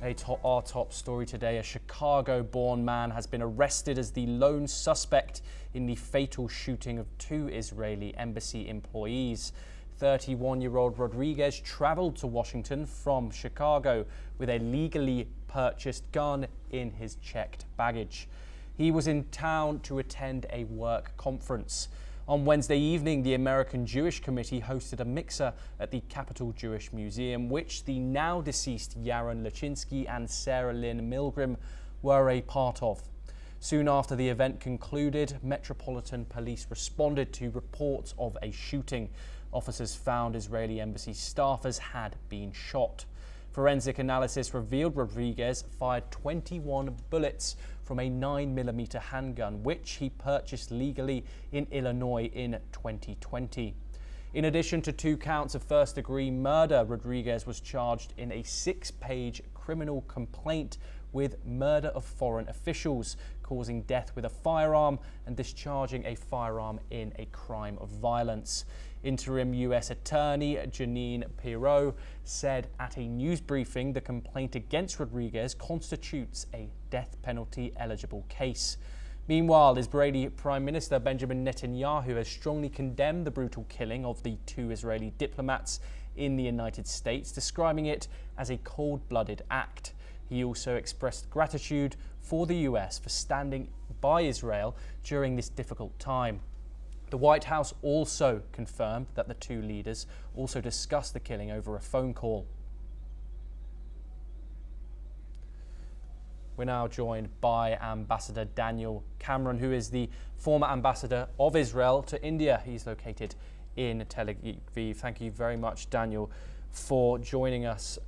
Our top story today, a Chicago-born man has been arrested as the lone suspect in the fatal shooting of two Israeli embassy employees. 31-year-old Rodriguez traveled to Washington from Chicago with a legally purchased gun in his checked baggage. He was in town to attend a work conference. On Wednesday evening, the American Jewish Committee hosted a mixer at the Capitol Jewish Museum, which the now deceased Yaron Lachinsky and Sarah Lynn Milgram were a part of. Soon after the event concluded, Metropolitan Police responded to reports of a shooting. Officers found Israeli embassy staffers had been shot. Forensic analysis revealed Rodriguez fired 21 bullets from a 9mm handgun, which he purchased legally in Illinois in 2020. In addition to 2 counts of first-degree murder, Rodriguez was charged in a 6-page criminal complaint with murder of foreign officials, causing death with a firearm and discharging a firearm in a crime of violence. Interim U.S. Attorney Jeanine Pirro said at a news briefing the complaint against Rodriguez constitutes a death penalty eligible case. Meanwhile, Israeli Prime Minister Benjamin Netanyahu has strongly condemned the brutal killing of the 2 Israeli diplomats in the United States, describing it as a cold-blooded act. He also expressed gratitude for the U.S. for standing by Israel during this difficult time. The White House also confirmed that the 2 leaders also discussed the killing over a phone call. We're now joined by Ambassador Daniel Cameron, who is the former ambassador of Israel to India. He's located in Tel Aviv. Thank you very much, Daniel, for joining us.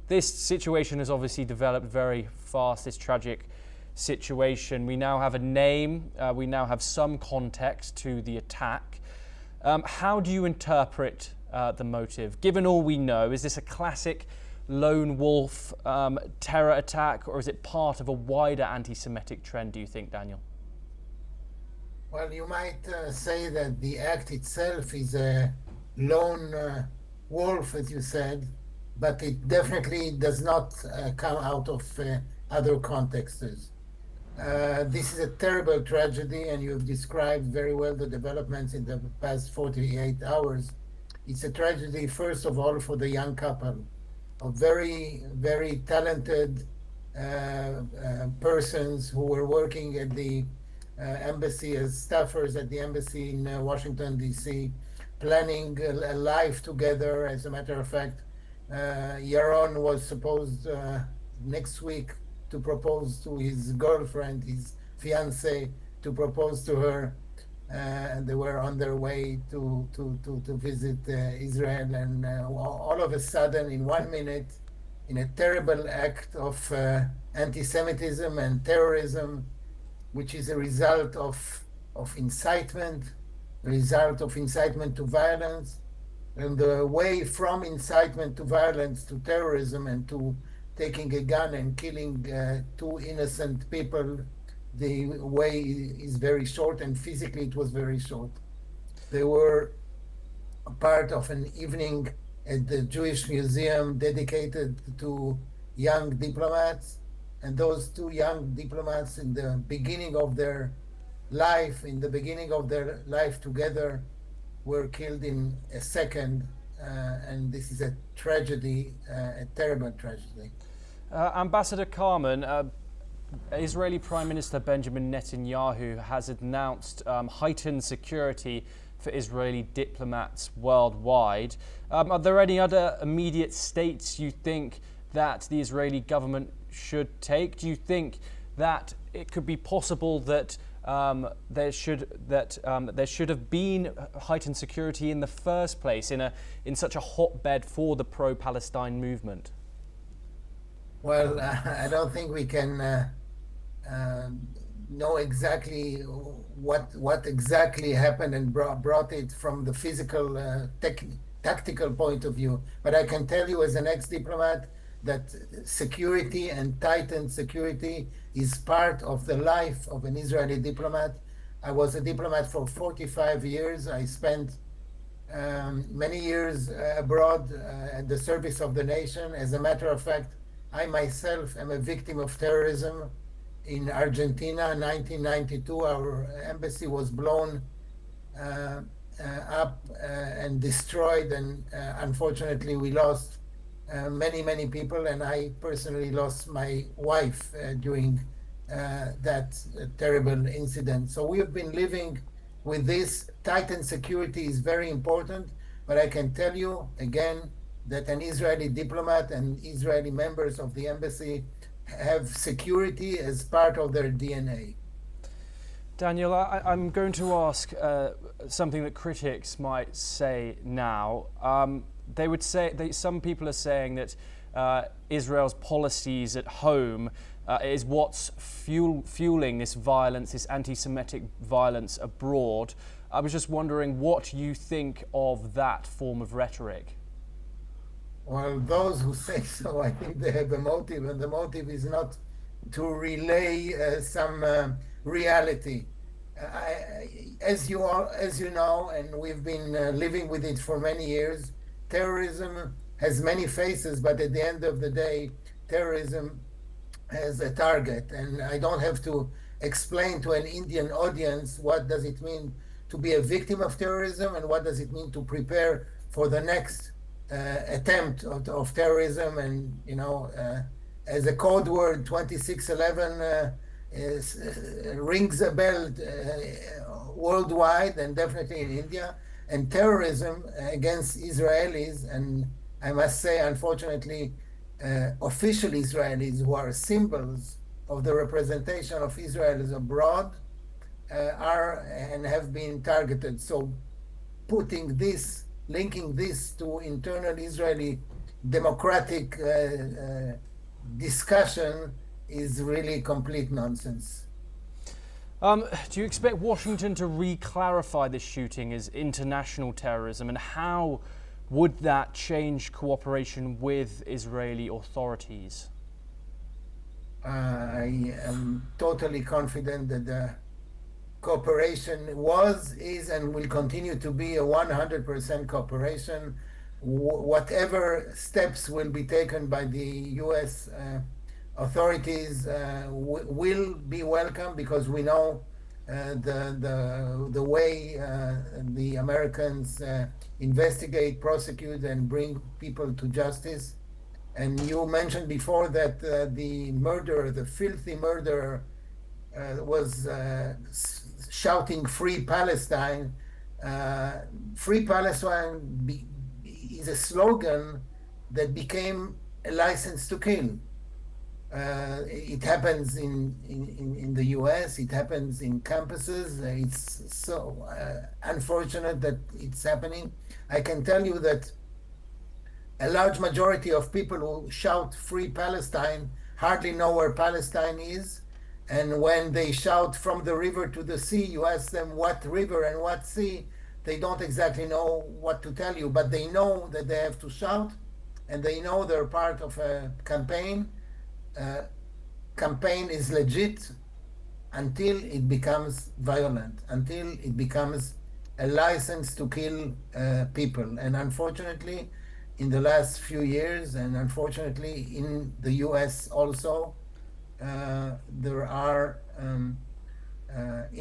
This situation has obviously developed very fast, this tragic situation. We now have a name, we now have some context to the attack. How do you interpret the motive? Given all we know, is this a classic lone wolf terror attack, or is it part of a wider anti-Semitic trend, do you think, Daniel? Well, you might say that the act itself is a lone wolf, as you said, but it definitely does not come out of other contexts. This is a terrible tragedy, and you've described very well the developments in the past 48 hours. It's a tragedy, first of all, for the young couple, of very, very talented persons who were working at the embassy as staffers at the embassy in Washington, D.C., planning a life together. As a matter of fact, Yaron was supposed next week to propose to his girlfriend, his fiancée, to propose to her, and they were on their way to visit Israel, and all of a sudden, in 1 minute, in a terrible act of anti-Semitism and terrorism, which is a result of incitement, a result of incitement to violence, and the way from incitement to violence to terrorism and to taking a gun and killing 2 innocent people, the way is very short, and physically it was very short. They were a part of an evening at the Jewish Museum dedicated to young diplomats, and those 2 young diplomats in the beginning of their life, together, were killed in a second, and this is a tragedy, a terrible tragedy. Ambassador Carmen, Israeli Prime Minister Benjamin Netanyahu has announced heightened security for Israeli diplomats worldwide. Are there any other immediate steps you think that the Israeli government should take? Do you think that it could be possible that there should have been heightened security in the first place in such a hotbed for the pro-Palestine movement? Well, I don't think we can know exactly what exactly happened and brought it from the physical, tactical point of view. But I can tell you, as an ex-diplomat, that security and tightened security is part of the life of an Israeli diplomat. I was a diplomat for 45 years. I spent many years abroad at the service of the nation. As a matter of fact, I myself am a victim of terrorism in Argentina. 1992, our embassy was blown uh, up and destroyed, and unfortunately, we lost many people, and I personally lost my wife during that terrible incident. So we have been living with this. Tightened security is very important, but I can tell you again that an Israeli diplomat and Israeli members of the embassy have security as part of their DNA. Daniel, I'm going to ask something that critics might say now. They would say, some people are saying that Israel's policies at home is what's fueling this violence, this anti-Semitic violence abroad. I was just wondering what you think of that form of rhetoric. Well, those who say so, I think they have a motive, and the motive is not to relay some reality. As you know, and we've been living with it for many years, terrorism has many faces, but at the end of the day, terrorism has a target. And I don't have to explain to an Indian audience what does it mean to be a victim of terrorism and what does it mean to prepare for the next attempt of terrorism. And as a code word, 2611 rings a bell worldwide and definitely in India. And terrorism against Israelis, and I must say, unfortunately, official Israelis who are symbols of the representation of Israelis abroad are and have been targeted. So linking this to internal Israeli democratic discussion is really complete nonsense. Do you expect Washington to re-clarify this shooting as international terrorism, and how would that change cooperation with Israeli authorities? I am totally confident that the cooperation is, and will continue to be a 100% cooperation. Whatever steps will be taken by the U.S. Authorities will be welcome, because we know the way the Americans investigate, prosecute, and bring people to justice. And you mentioned before that the filthy murderer, was shouting "Free Palestine." Free Palestine is a slogan that became a license to kill. It happens in the US, it happens in campuses. It's so unfortunate that it's happening. I can tell you that a large majority of people who shout "Free Palestine" hardly know where Palestine is. And when they shout "From the river to the sea," you ask them what river and what sea, they don't exactly know what to tell you, but they know that they have to shout, and they know they're part of a campaign. Campaign is legit until it becomes violent, until it becomes a license to kill people. And unfortunately, in the last few years, and unfortunately in the US also, there are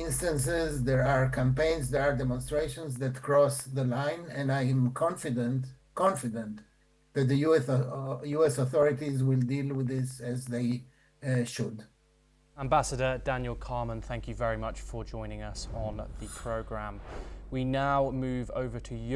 instances, there are campaigns, there are demonstrations that cross the line, and I am confident that the US authorities will deal with this as they should. Ambassador Daniel Carman, thank you very much for joining us on the program. We now move over to you.